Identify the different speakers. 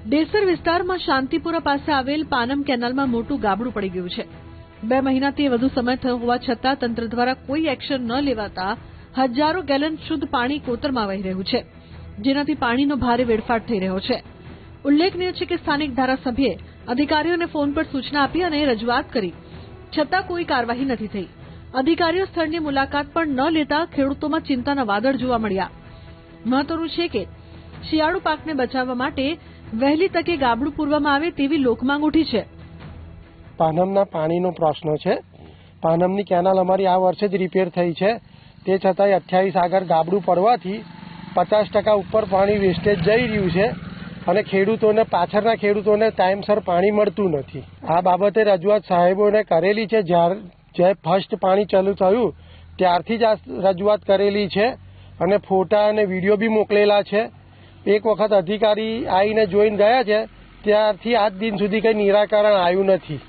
Speaker 1: ડેસર વિસ્તારમાં શાંતિપુરા પાસે આવેલ પાનમ કેનાલમાં મોટું ગાબડું પડી ગયું છે। 2 મહિનાથી વધુ સમય થયો હોવા છતાં તંત્ર દ્વારા કોઈ એક્શન ન લેવાતા હજારો ગેલન શુદ્ધ પાણી કોતરમાં વહી રહ્યું છે, જેનાથી પાણીનો ભારે વેડફાટ થઈ રહ્યો છે। ઉલ્લેખનીય છે કે સ્થાનિક ધારાસભ્યે અધિકારીઓને ફોન પર સૂચના આપી અને રજૂઆત કરી, છતાં કોઈ કાર્યવાહી નથી થઈ। અધિકારીઓ સ્થળની મુલાકાત પણ ન લેતા ખેડૂતોમાં ચિંતાના વાદળ જોવા મળ્યા। મહત્વનું છે કે શિયાળુ પાકને બચાવવા માટે વહેલી તકે ગાબડું પૂરવામાં આવે તેવી લોકમાંગ ઉઠી છે।
Speaker 2: પાનમના પાણીનો પ્રશ્ન છે। પાનમની કેનાલ અમારી આ વર્ષે જ રિપેર થઈ છે, તે છતાંય 28 આગળ ગાબડું પડવાથી 50% ઉપર પાણી વેસ્ટેજ જઈ રહ્યું છે અને પાછળના ખેડૂતોને ટાઈમસર પાણી મળતું નથી। આ બાબતે રજૂઆત સાહેબોને કરેલી છે। જ્યારે ફર્સ્ટ પાણી ચાલુ થયું ત્યારથી જ આ રજૂઆત કરેલી છે અને ફોટા અને વિડીયો બી મોકલેલા છે। એક વખત અધિકારી આવીને જોઈને ગયા છે, ત્યારથી આજ દિન સુધી કંઈ નિરાકરણ આવ્યું નથી।